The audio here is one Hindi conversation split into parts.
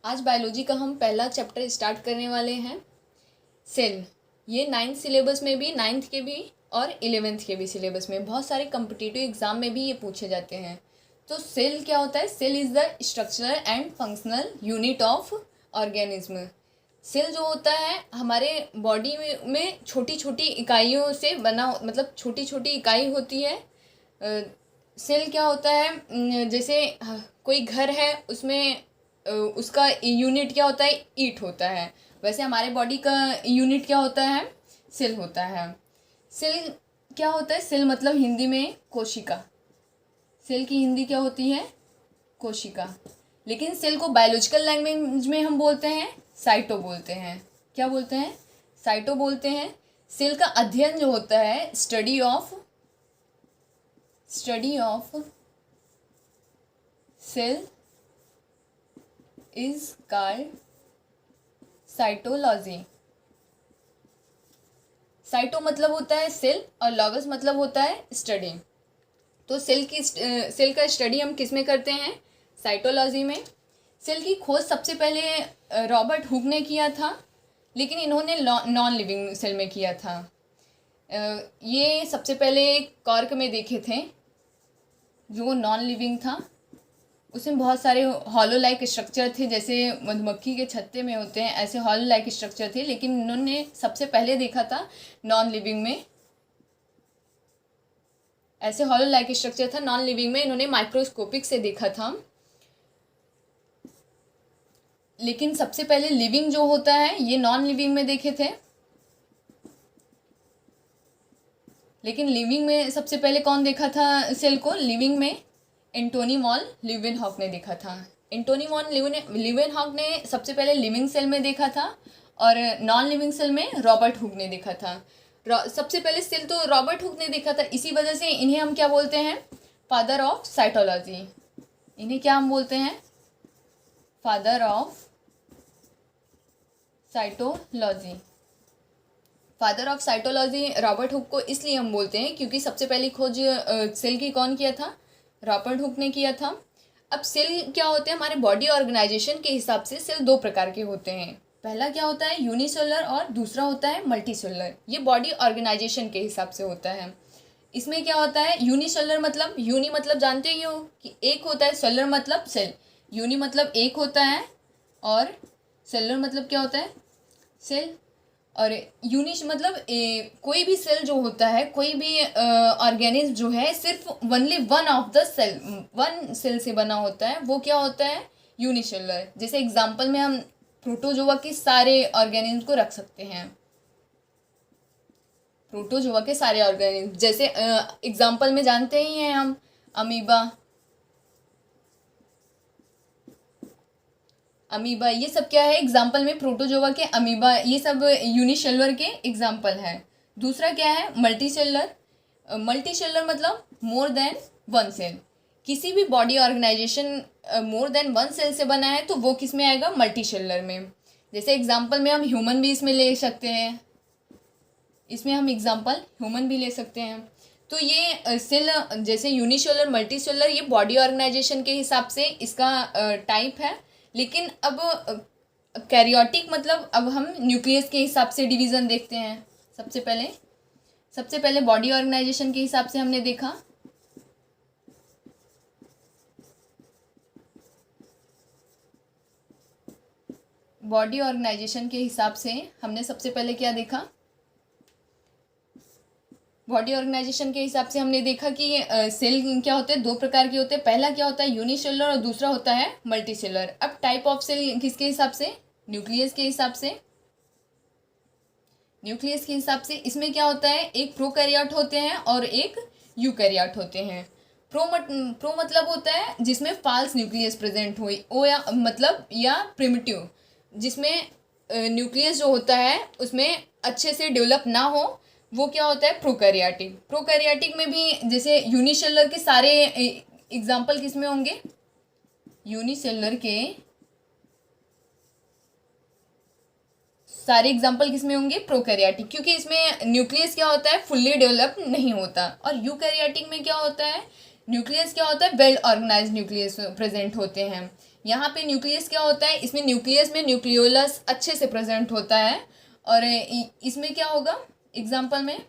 आज बायोलॉजी का हम पहला चैप्टर स्टार्ट करने वाले हैं, सेल। ये 9th सिलेबस में भी, 9th के भी और 11th के भी सिलेबस में, बहुत सारे कम्पिटिटिव एग्जाम में भी ये पूछे जाते हैं। तो सेल क्या होता है? Cell is the structural and functional unit of organism. Cell जो होता है हमारे बॉडी में छोटी छोटी इकाइयों से बना, मतलब छोटी छोटी इकाई होती है। सेल क्या होता है? जैसे कोई घर है, उसमें उसका यूनिट क्या होता है? ईट होता है। वैसे हमारे बॉडी का यूनिट क्या होता है? सेल होता है। सेल क्या होता है? सेल मतलब हिंदी में कोशिका। सेल की हिंदी क्या होती है? कोशिका। लेकिन सेल को बायोलॉजिकल लैंग्वेज में हम बोलते हैं साइटो बोलते हैं। क्या बोलते हैं? साइटो बोलते हैं। सेल का अध्ययन जो होता है, study of cell is called cytology. Cyto मतलब होता है सेल और लॉगस मतलब होता है स्टडी। तो सेल का स्टडी हम किस में करते हैं? साइटोलॉजी में। सेल की खोज सबसे पहले रॉबर्ट हुक ने किया था, लेकिन इन्होंने नॉन लिविंग सेल में किया था। ये सबसे पहले कॉर्क में देखे थे, जो नॉन लिविंग था। उसमें बहुत सारे हॉलो लाइक स्ट्रक्चर थे, जैसे मधुमक्खी के छत्ते में होते हैं, ऐसे हॉलो लाइक स्ट्रक्चर थे। लेकिन इन्होंने सबसे पहले देखा था नॉन लिविंग में, ऐसे हॉलो लाइक स्ट्रक्चर था नॉन लिविंग में, इन्होंने माइक्रोस्कोपिक से देखा था। लेकिन सबसे पहले लिविंग जो होता है ये नॉन लिविंग में देखे थे। लेकिन लिविंग में सबसे पहले कौन देखा था सेल को? लिविंग में एंटोनी वॉन लीeuwenhoek ने देखा था। एंटोनी वॉन लीeuwenhoek ने सबसे पहले लिविंग सेल में देखा था और नॉन लिविंग सेल में रॉबर्ट हुक ने देखा था। सबसे पहले सेल तो रॉबर्ट हुक ने देखा था, इसी वजह से इन्हें हम क्या बोलते हैं? Father of cytology. इन्हें क्या हम बोलते हैं? Father of cytology. Father of cytology Robert Hooke को इसलिए हम बोलते हैं क्योंकि सबसे पहली खोज सेल की कौन किया था? रॉबर्ट हुक ने किया था। अब सेल क्या होते हैं? हमारे बॉडी ऑर्गेनाइजेशन के हिसाब से सेल दो प्रकार के होते हैं। पहला क्या होता है? यूनिसेलुलर, और दूसरा होता है मल्टीसेलुलर। ये बॉडी ऑर्गेनाइजेशन के हिसाब से होता है। इसमें क्या होता है? यूनिसेलुलर मतलब, यूनि मतलब जानते ही हो कि एक होता है, सेलुलर मतलब सेल। यूनि मतलब एक होता है और सेलुलर मतलब क्या होता है? सेल। और यूनिश मतलब कोई भी सेल जो होता है, कोई भी ऑर्गेनिज्म जो है, सिर्फ only one of the cell, one cell से बना होता है, वो क्या होता है? यूनिसेलुलर। जैसे एग्जांपल में हम प्रोटोजोआ के सारे ऑर्गेनिज्म को रख सकते हैं। प्रोटोजोआ के सारे ऑर्गेनिज्म, जैसे एग्जांपल में जानते ही हैं हम, अमीबा, अमीबा, ये सब क्या है? एग्जाम्पल में प्रोटोजोआ के अमीबा, ये सब यूनिसेलुलर के एग्जाम्पल है। दूसरा क्या है? मल्टीसेलुलर। मल्टीसेलुलर मतलब मोर देन वन सेल। किसी भी body organization more than one cell से बना है तो वो किस में आएगा? मल्टीसेलुलर में। जैसे एग्जाम्पल में हम ह्यूमन भी इसमें ले सकते हैं, इसमें हम एग्जाम्पल ह्यूमन भी ले सकते हैं। तो ये सेल जैसे यूनिसेलुलर, मल्टीसेलुलर, ये बॉडी ऑर्गेनाइजेशन के हिसाब से इसका टाइप है। लेकिन अब कैरियोटिक मतलब अब हम न्यूक्लियस के हिसाब से डिवीज़न देखते हैं। सबसे पहले बॉडी ऑर्गेनाइजेशन के हिसाब से हमने देखा। बॉडी ऑर्गेनाइजेशन के हिसाब से हमने सबसे पहले क्या देखा? बॉडी ऑर्गेनाइजेशन के हिसाब से हमने देखा कि सेल क्या होते हैं? दो प्रकार के होते हैं। पहला क्या होता है? यूनिसेलुलर, और दूसरा होता है मल्टीसेलुलर। अब टाइप ऑफ सेल किसके हिसाब से? न्यूक्लियस के हिसाब से। न्यूक्लियस के हिसाब से इसमें क्या होता है? एक प्रोकैरियोट होते हैं और एक यूकैरियोट होते हैं। प्रो मतलब होता है जिसमें फाल्स न्यूक्लियस प्रेजेंट हो, ओ या मतलब या प्रिमिटिव, जिसमें न्यूक्लियस जो होता है उसमें अच्छे से डेवलप ना हो, वो क्या होता है? प्रोकैरियोटिक। प्रोकैरियोटिक में भी जैसे यूनिसेलुलर के सारे एग्जाम्पल किस में होंगे? यूनिसेलुलर के सारे एग्जाम्पल किस में होंगे? प्रोकैरियोटिक, क्योंकि इसमें न्यूक्लियस क्या होता है? फुल्ली डेवलप नहीं होता। और यूकैरियोटिक में क्या होता है? न्यूक्लियस क्या होता है? वेल ऑर्गेनाइज्ड न्यूक्लियस प्रेजेंट होते हैं। यहाँ पे न्यूक्लियस क्या होता है, इसमें न्यूक्लियस में न्यूक्लियोलस अच्छे से प्रेजेंट होता है। और इसमें क्या होगा, एग्जाम्पल में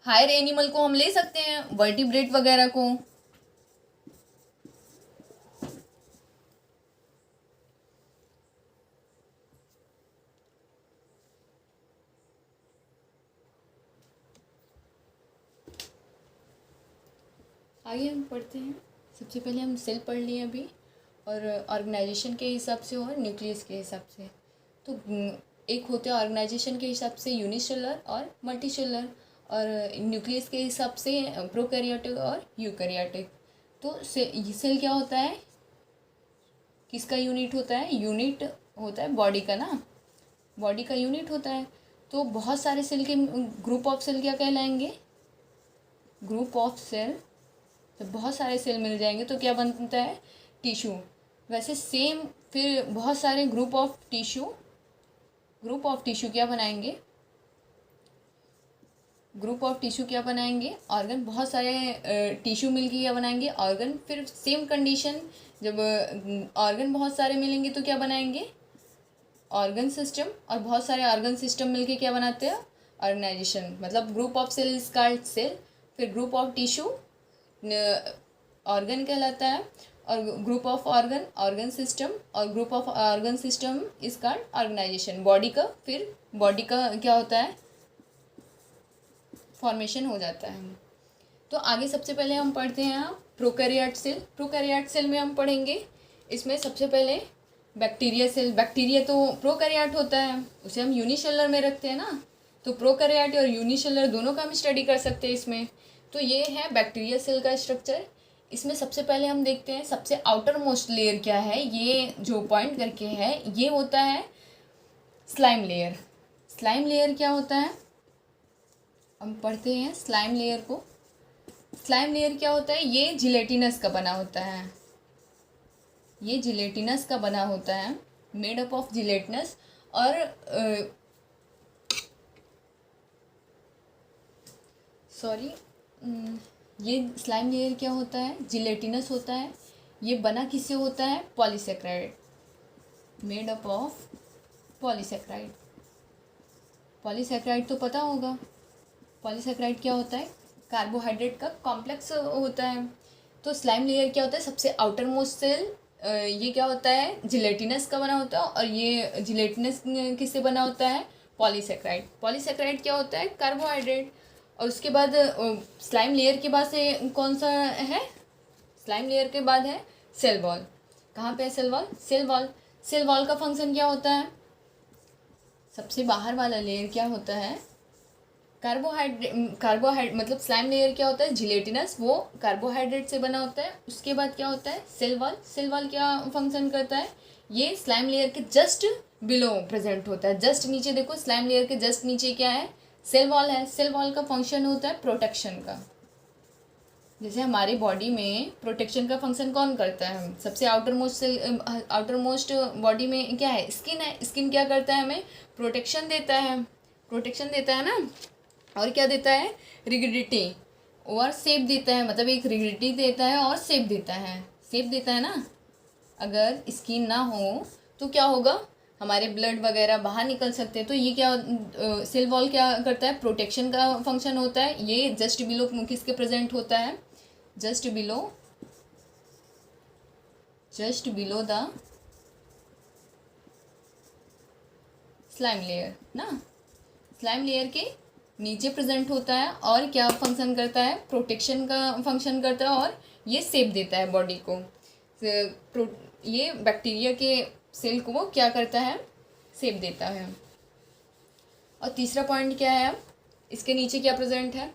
हायर एनिमल को हम ले सकते हैं, वर्टिब्रेट वगैरह को। आगे हम पढ़ते हैं। सबसे पहले हम सेल पढ़ लिए अभी, और ऑर्गेनाइजेशन के हिसाब से और न्यूक्लियस के हिसाब से। तो एक होते हैं ऑर्गेनाइजेशन के हिसाब से यूनिसेलुलर और मल्टीसेलुलर, और न्यूक्लियस के हिसाब से प्रोकैरियोटिक और यूकैरियोटिक। तो सेल क्या होता है, किसका यूनिट होता है, यूनिट होता है बॉडी का ना, बॉडी का यूनिट होता है। तो बहुत सारे सेल के ग्रुप ऑफ सेल क्या कहलाएंगे, ग्रुप ऑफ सेल। जब बहुत सारे सेल मिल जाएंगे तो क्या बनता है, टिश्यू। वैसे सेम फिर बहुत सारे ग्रुप ऑफ टिश्यू क्या बनाएंगे, ग्रुप ऑफ टिश्यू क्या बनाएंगे, ऑर्गन। बहुत सारे टिश्यू मिलके क्या बनाएंगे, ऑर्गन। फिर सेम कंडीशन, जब ऑर्गन बहुत सारे मिलेंगे तो क्या बनाएंगे, ऑर्गन सिस्टम। और बहुत सारे ऑर्गन सिस्टम मिलके क्या बनाते हैं, ऑर्गेनाइजेशन। मतलब group of cell is called cell, फिर ग्रुप ऑफ टिश्यू ऑर्गन कहलाता है, और ग्रुप ऑफ ऑर्गन सिस्टम, और group of organ system is called organization. Body का, फिर बॉडी का क्या होता है, फॉर्मेशन हो जाता है। तो आगे सबसे पहले हम पढ़ते हैं प्रोकैरियोट सेल। प्रोकैरियोट सेल में हम पढ़ेंगे, इसमें सबसे पहले बैक्टीरिया सेल। बैक्टीरिया तो प्रोकैरियोट होता है, उसे हम यूनिसेलुलर में रखते हैं ना, तो प्रोकैरियोट और यूनिसेलुलर दोनों का हम स्टडी कर सकते हैं इसमें। तो ये है बैक्टीरिया सेल का स्ट्रक्चर। इसमें सबसे पहले हम देखते हैं सबसे आउटर मोस्ट लेयर क्या है, ये जो पॉइंट करके है ये होता है स्लाइम लेयर। स्लाइम लेयर क्या होता है, हम पढ़ते हैं स्लाइम लेयर को। स्लाइम लेयर क्या होता है, ये जिलेटिनस का बना होता है, ये जिलेटिनस का बना होता है, मेड अप ऑफ जिलेटिनस। और ये स्लाइम लेयर क्या होता है, जिलेटिनस होता है। ये बना किससे होता है, polysaccharide, made up of polysaccharide. Polysaccharide तो पता होगा, पॉलीसेक्राइड क्या होता है, कार्बोहाइड्रेट का कॉम्प्लेक्स होता है। तो स्लाइम लेयर क्या होता है, सबसे आउटर मोस्ट सेल, ये क्या होता है, जिलेटिनस का बना होता है। और ये जिलेटिनस किससे बना होता है, पॉलीसेक्राइड। पॉलीसेक्राइड क्या होता है, कार्बोहाइड्रेट। और उसके बाद स्लाइम लेयर के बाद से कौन सा है, स्लाइम लेयर के बाद है सेल वॉल। कहाँ पे है सेल वॉल, सेल वॉल का फंक्शन क्या होता है, सबसे बाहर वाला लेयर क्या होता है, कार्बोहाइड्रेट। मतलब स्लाइम लेयर क्या होता है, जिलेटिनस, वो कार्बोहाइड्रेट से बना होता है। उसके बाद क्या होता है, सेल वॉल क्या फंक्शन करता है, ये स्लाइम लेयर के जस्ट बिलो प्रेजेंट होता है। जस्ट नीचे देखो, स्लाइम लेयर के जस्ट नीचे क्या है, सेल वॉल है। सेल वॉल का फंक्शन होता है प्रोटेक्शन का। जैसे हमारी बॉडी में प्रोटेक्शन का फंक्शन कौन करता है, सबसे आउटर मोस्ट बॉडी में क्या है, स्किन है। स्किन क्या करता है, हमें प्रोटेक्शन देता है ना। और क्या देता है, रिगिडिटी और शेप देता है। मतलब एक रिगिडिटी देता है और शेप देता है ना। अगर स्किन ना हो तो क्या होगा, हमारे ब्लड वगैरह बाहर निकल सकते हैं। तो ये क्या, सेल वॉल क्या करता है, प्रोटेक्शन का फंक्शन होता है। ये जस्ट बिलो किसके प्रेजेंट होता है, just below the slime layer ना, स्लाइम लेयर के नीचे प्रेजेंट होता है। और क्या फंक्शन करता है, प्रोटेक्शन का फंक्शन करता है, और ये शेप देता है बॉडी को। ये बैक्टीरिया के सेल को वो क्या करता है, शेप देता है। और तीसरा पॉइंट क्या है, इसके नीचे क्या प्रेजेंट है,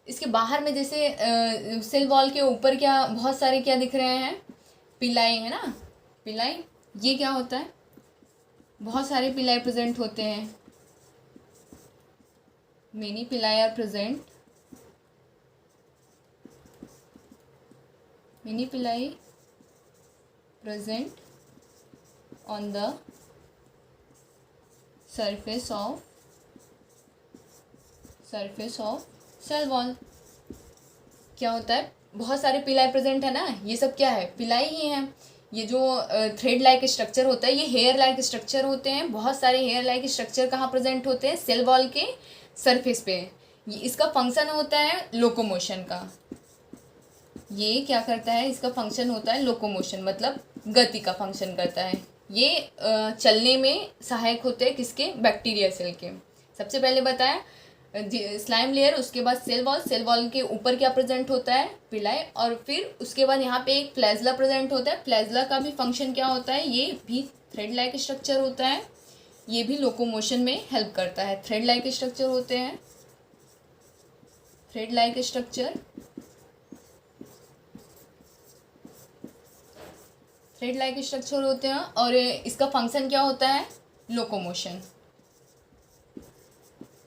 इसके बाहर में जैसे सेल वॉल के ऊपर क्या बहुत सारे क्या दिख रहे हैं, पिलाई है ना, पिलाई। ये क्या होता है, बहुत सारे पिलाई प्रेजेंट होते हैं, मेनी पिलाई आर प्रेजेंट, मेनी पिलाई present on the surface of cell wall। क्या होता है, बहुत सारे पिलाई प्रेजेंट है ना, ये सब क्या है, पिलाई ही है। ये जो थ्रेड लाइक स्ट्रक्चर होता है ये हेयर लाइक स्ट्रक्चर होते हैं। बहुत सारे हेयर लाइक स्ट्रक्चर कहाँ प्रेजेंट होते हैं, सेल वॉल के सरफेस पे। ये इसका फंक्शन होता है लोकोमोशन का। ये क्या करता है, इसका फंक्शन होता है लोकोमोशन, मतलब गति का फंक्शन करता है। ये चलने में सहायक होते हैं किसके, बैक्टीरिया सेल के। सबसे पहले बताया स्लाइम लेयर, उसके बाद सेल वॉल। सेल वॉल के ऊपर क्या प्रेजेंट होता है, पिलाई, और फिर उसके बाद यहाँ पे एक फ्लैजला प्रेजेंट होता है। फ्लैजला का भी फंक्शन क्या होता है, ये भी थ्रेड लाइक स्ट्रक्चर होता है। ये भी लोकोमोशन में हेल्प करता है। थ्रेड लाइक स्ट्रक्चर होते हैं, thread like structure, thread like structure होते हैं। और इसका फंक्शन क्या होता है, लोकोमोशन।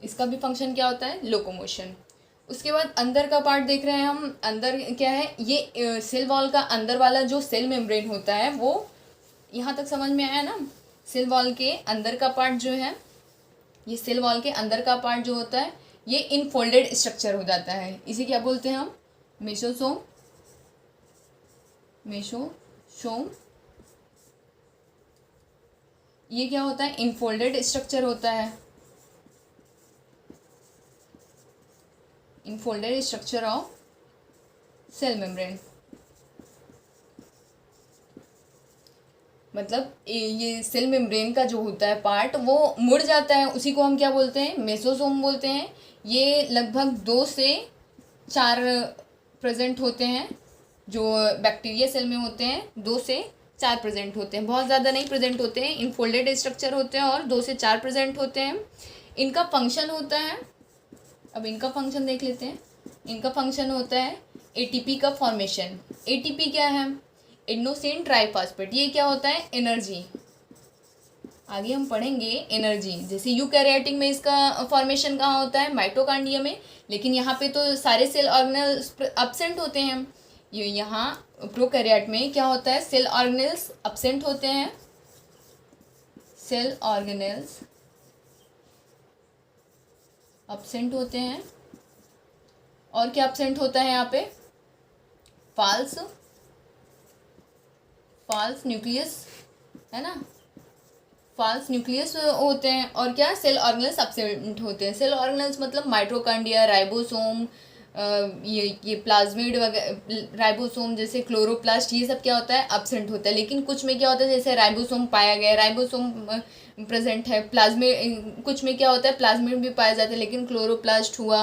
इसका भी फंक्शन क्या होता है, लोकोमोशन। उसके बाद अंदर का पार्ट देख रहे हैं हम। अंदर क्या है, ये सेल वॉल का अंदर वाला जो सेल मेम्ब्रेन होता है वो, यहाँ तक समझ में आया ना। सेल वॉल के अंदर का पार्ट जो है, ये सेल वॉल के अंदर का पार्ट जो होता है ये इनफोल्डेड स्ट्रक्चर हो जाता है। इसे क्या बोलते हैं हम, मेसोसोम। मेसोसोम ये क्या होता है, इनफोल्डेड स्ट्रक्चर होता है। Infolded structure of cell membrane, मतलब ये सेल मेम्ब्रेन का जो होता है पार्ट वो मुड़ जाता है, उसी को हम क्या बोलते हैं, मेसोसोम बोलते हैं। ये लगभग 2 से 4 प्रेजेंट होते हैं। जो बैक्टीरिया सेल में होते हैं 2 से 4 प्रेजेंट होते हैं, बहुत ज़्यादा नहीं प्रेजेंट होते हैं। इनफोल्डेड स्ट्रक्चर होते हैं और 2 से 4 प्रेजेंट होते हैं। इनका फंक्शन होता है, अब इनका फंक्शन देख लेते हैं। इनका फंक्शन होता है एटीपी का फॉर्मेशन। एटीपी क्या है, एडेनोसिन ट्राइफॉस्फेट। ये क्या होता है, एनर्जी। आगे हम पढ़ेंगे एनर्जी। जैसे यूकैरियोटिक में इसका फॉर्मेशन कहाँ होता है, माइटोकॉन्ड्रिया में। लेकिन यहाँ पे तो सारे सेल ऑर्गेनल्स एब्सेंट होते हैं। ये यहाँ प्रोकैरियोट में क्या होता है, सेल ऑर्गेनल्स एब्सेंट होते हैं। सेल ऑर्गेनल्स एब्सेंट होते हैं। और क्या एब्सेंट होता है यहाँ पे, फाल्स न्यूक्लियस, है ना। फाल्स न्यूक्लियस होते हैं। और क्या, सेल ऑर्गेनल्स एब्सेंट होते हैं। सेल ऑर्गेनल्स मतलब माइटोकॉन्ड्रिया, राइबोसोम, ये प्लाज्मिड वगैरह, राइबोसोम जैसे क्लोरोप्लास्ट, ये सब क्या होता है, एब्सेंट होता है। लेकिन कुछ में क्या होता है, जैसे राइबोसोम पाया गया, राइबोसोम प्रेजेंट है। प्लाज्मिड, कुछ में क्या होता है, प्लाज्मिड भी पाया जाता है, लेकिन क्लोरोप्लास्ट हुआ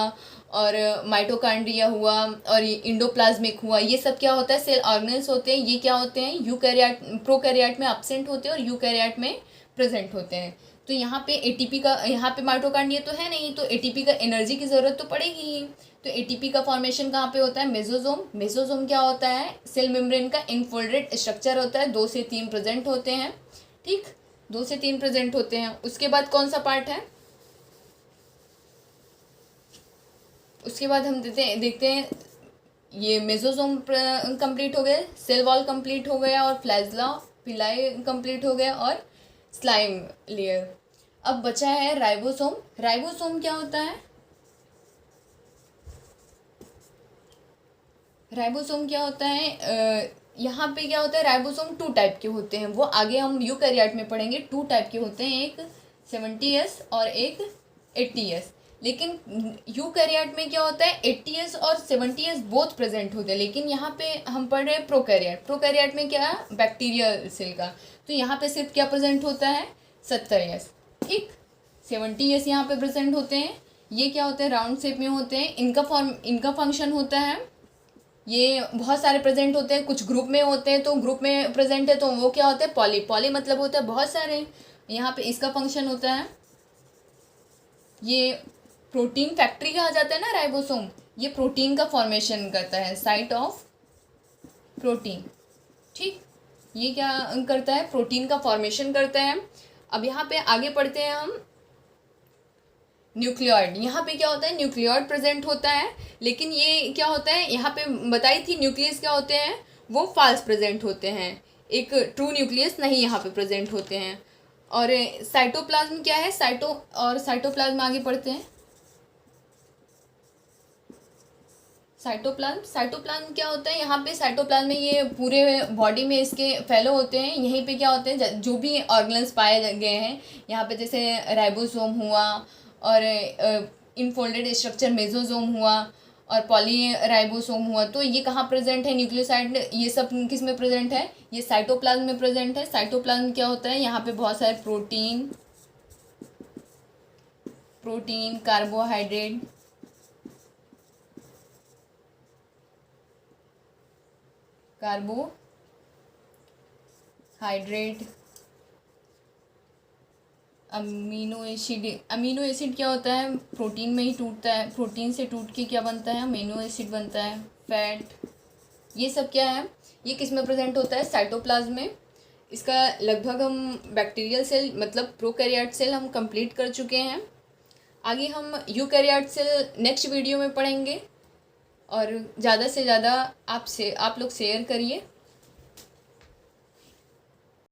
और माइटोकॉन्ड्रिया हुआ और इंडोप्लाज्मिक हुआ, ये सब क्या होता है, सेल ऑर्गेनल्स होते हैं। ये क्या होते हैं, यूकैरियोट, प्रोकैरियोट में एब्सेंट होते हैं और यूकैरियोट में प्रेजेंट होते हैं। तो यहाँ पे एटीपी का, यहाँ पे माइटोकॉन्ड्रिया तो है नहीं, तो एटीपी का एनर्जी की ज़रूरत तो पड़ेगी ही। तो एटीपी का फॉर्मेशन कहाँ पे होता है, मेसोसोम। मेसोसोम क्या होता है, सेल मेम्ब्रेन का इनफोल्डेड स्ट्रक्चर होता है। 2 से 3 प्रेजेंट होते हैं, ठीक, 2 से 3 प्रेजेंट होते हैं। उसके बाद कौन सा पार्ट है, उसके बाद हम देखते हैं ये मेसोसोम कंप्लीट हो गए, सेल वॉल कंप्लीट हो गया, और फ्लैजला, पिलाई कंप्लीट हो गया, और स्लाइम लेयर। अब बचा है राइबोसोम। राइबोसोम क्या होता है, राइबोसोम क्या होता है, यहाँ पे क्या होता है, राइबोसोम 2 टाइप के होते हैं। वो आगे हम यूकैरियोट में पढ़ेंगे। 2 टाइप के होते हैं, एक 70S और एक 80S। लेकिन यूकैरियोट में क्या होता है, 80S और 70S बोथ प्रेजेंट होते हैं। लेकिन यहाँ पे हम पढ़ रहे हैं प्रोकैरियोट। प्रोकैरियोट में क्या है, बैक्टीरिया सेल का, तो यहाँ पे सिर्फ क्या प्रेजेंट होता है, 70S, ठीक। 70S यहाँ पे प्रेजेंट होते हैं। ये क्या होते हैं, राउंड शेप में होते हैं। इनका फंक्शन होता है, ये बहुत सारे प्रेजेंट होते हैं, कुछ ग्रुप में होते हैं। तो ग्रुप में प्रेजेंट है तो वो क्या होता है, पॉली। पॉली मतलब होता है बहुत सारे। यहाँ पे इसका फंक्शन होता है, ये प्रोटीन फैक्ट्री कहा जाता है ना राइबोसोम, ये प्रोटीन का फॉर्मेशन करता है, साइट ऑफ प्रोटीन, ठीक। ये क्या करता है, प्रोटीन का फॉर्मेशन करता है। अब यहाँ पे आगे पढ़ते हैं हम, न्यूक्लियोइड। यहाँ पे क्या होता है, न्यूक्लियोइड प्रेजेंट होता है। लेकिन ये क्या होता है, यहाँ पे बताई थी न्यूक्लियस क्या होते हैं, वो फाल्स प्रेजेंट होते हैं। एक ट्रू न्यूक्लियस नहीं यहाँ पे प्रेजेंट होते हैं। और साइटोप्लाज्म क्या है, साइटोप्लाज्म आगे पढ़ते हैं। साइटोप्लाज्म क्या होता है, यहाँ पे साइटोप्लाज्म में ये पूरे बॉडी में इसके फैलो होते हैं। यहीं पे क्या होते हैं, जो भी ऑर्गन्स पाए गए हैं यहाँ पे, जैसे राइबोसोम हुआ और इनफोल्डेड स्ट्रक्चर मेसोसोम हुआ और पॉलीराइबोसोम हुआ, तो ये कहाँ प्रेजेंट है, न्यूक्लियोसाइड ये सब किस में प्रेजेंट है, ये साइटोप्लाज्म में प्रेजेंट है। साइटोप्लाज्म क्या होता है, यहाँ पे बहुत सारे प्रोटीन कार्बोहाइड्रेट, अमीनो एसिड क्या होता है, प्रोटीन में ही टूटता है, प्रोटीन से टूट के क्या बनता है, अमीनो एसिड बनता है, फैट, ये सब क्या है, ये किस में प्रेजेंट होता है, साइटोप्लाज्म में। इसका लगभग हम बैक्टीरियल सेल मतलब प्रोकैरियोट सेल हम कंप्लीट कर चुके हैं। आगे हम यूकैरियोट सेल नेक्स्ट वीडियो में पढ़ेंगे। और ज़्यादा से ज़्यादा आप लोग शेयर करिए।